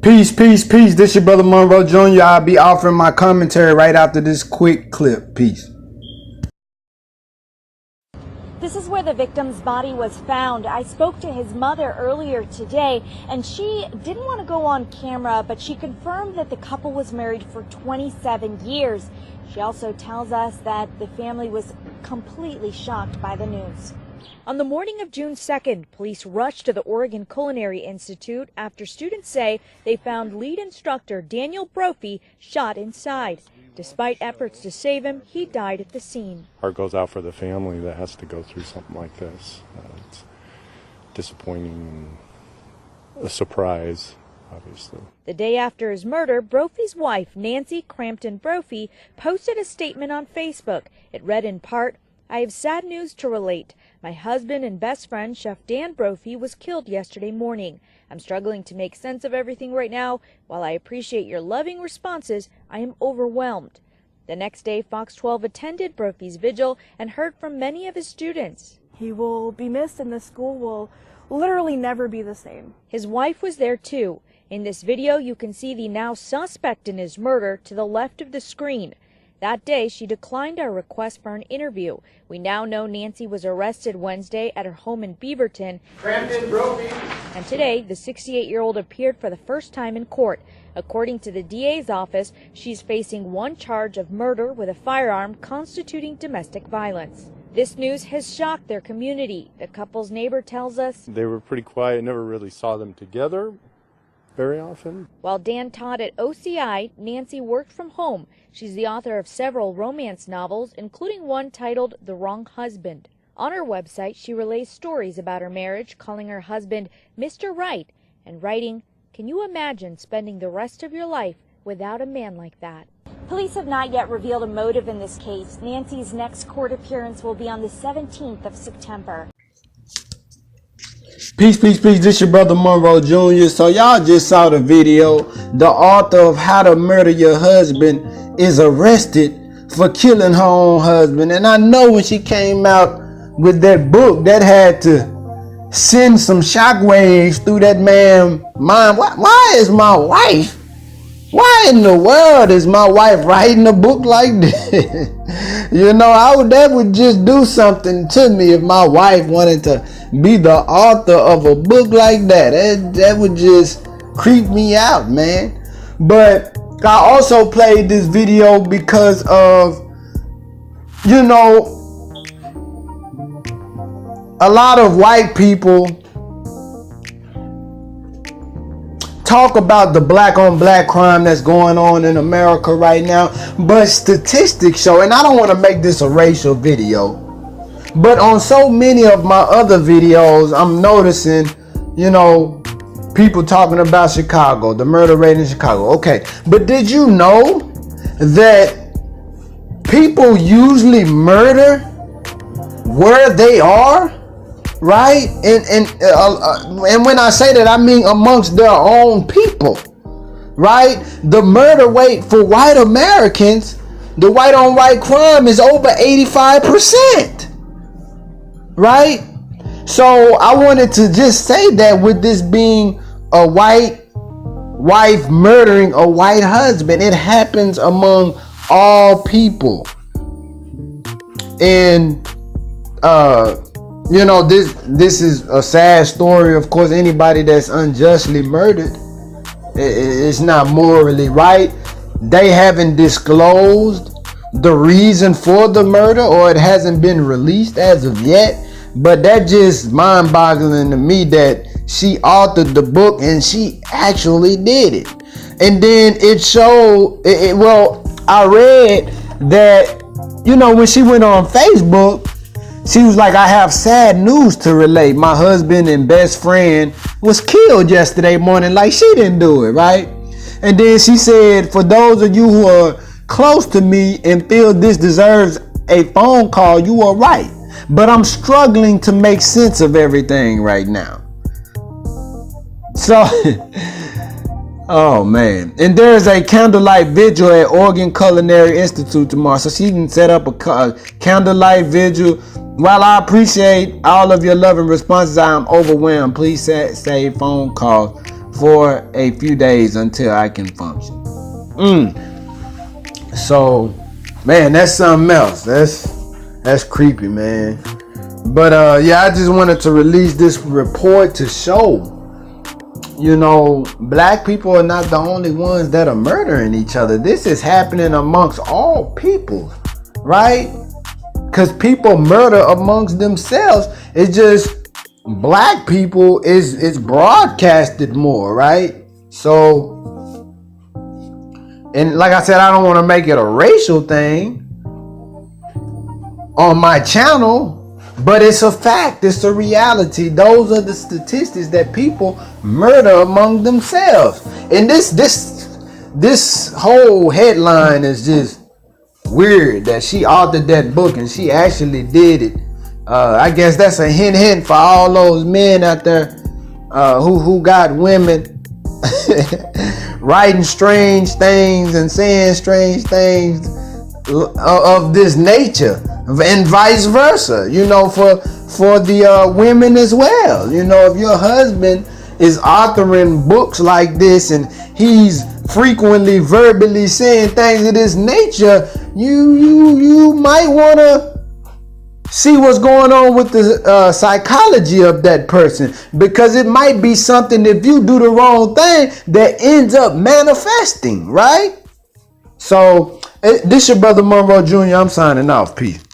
Peace, peace, peace. This your brother Monroe Jr. I'll be offering my commentary right after this quick clip. Peace. This is where the victim's body was found. I spoke to his mother earlier today, and she didn't want to go on camera, but she confirmed that the couple was married for 27 years. She also tells us that the family was completely shocked by the news. On the morning of June 2nd, police rushed to the Portland Culinary Institute after students say they found lead instructor Daniel Brophy shot inside. Despite efforts to save him, he died at the scene. Heart goes out for the family that has to go through something like this. It's disappointing and a surprise, obviously. The day after his murder, Brophy's wife, Nancy Brophy, posted a statement on Facebook. It read in part, "I have sad news to relate. My husband and best friend, Chef Dan Brophy, was killed yesterday morning. I'm struggling to make sense of everything right now. While I appreciate your loving responses, I am overwhelmed." The next day, Fox 12 attended Brophy's vigil and heard from many of his students. He will be missed, and the school will literally never be the same. His wife was there too. In this video, you can see the now suspect in his murder to the left of the screen. That day, she declined our request for an interview. We now know Nancy was arrested Wednesday at her home in Beaverton. And today, the 68-year-old appeared for the first time in court. According to the DA's office, she's facing one charge of murder with a firearm constituting domestic violence. This news has shocked their community. The couple's neighbor tells us They were pretty quiet, never really saw them together very often. While Dan taught at OCI, Nancy worked from home. She's the author of several romance novels, including one titled The Wrong Husband. On her website, she relays stories about her marriage, calling her husband Mr. Right, and writing, "Can you imagine spending the rest of your life without a man like that?" Police have not yet revealed a motive in this case. Nancy's next court appearance will be on the 17th of September. Peace, peace, peace. This your brother Monroe Jr. So y'all just saw the video. The author of How to Murder Your Husband is arrested for killing her own husband. And I know when she came out with that book, that had to send some shockwaves through that man's mind. Why is my wife? Why in the world is my wife writing a book like this? You know, that would just do something to me if my wife wanted to be the author of a book like that. That would just creep me out, man. But I also played this video because of, you know, a lot of white people talk about the black on black crime that's going on in America right now, but statistics show, and I don't want to make this a racial video, but on so many of my other videos, I'm noticing, you know, people talking about Chicago, the murder rate in Chicago. Okay, but did you know that people usually murder where they are? Right? And when I say that, I mean amongst their own people. Right? The murder rate for white Americans, the white on white crime, is over 85%. Right? So I wanted to just say that with this being a white wife murdering a white husband, it happens among all people. And you know, this is a sad story. Of course, anybody that's unjustly murdered, it's not morally right. They haven't disclosed the reason for the murder, or it hasn't been released as of yet. But that just mind-boggling to me that she authored the book and she actually did it. And then it showed, well, I read that, you know, when she went on Facebook, she was like, "I have sad news to relate. My husband and best friend was killed yesterday morning." Like, she didn't do it, right? And then she said, "For those of you who are close to me and feel this deserves a phone call, you are right. But I'm struggling to make sense of everything right now." So, oh man. And there's a candlelight vigil at Portland Culinary Institute tomorrow. So she can set up a candlelight vigil. While I appreciate all of your love and responses, I am overwhelmed. Please save phone call for a few days until I can function. So, man, that's something else. That's creepy, man. But yeah, I just wanted to release this report to show, you know, black people are not the only ones that are murdering each other. This is happening amongst all people, right? Because people murder amongst themselves. It's just black people is broadcasted more, right? So, and like I said, I don't want to make it a racial thing on my channel, but it's a fact. It's a reality. Those are the statistics that people murder among themselves. And this whole headline is just weird that she authored that book and she actually did it. I guess that's a hint for all those men out there who got women writing strange things and saying strange things of this nature, and vice versa, you know, for the women as well. You know, if your husband is authoring books like this and he's frequently verbally saying things of this nature, you might want to see what's going on with the psychology of that person, because it might be something, if you do the wrong thing, that ends up manifesting, right? So this your brother Monroe Jr. I'm signing off. Peace.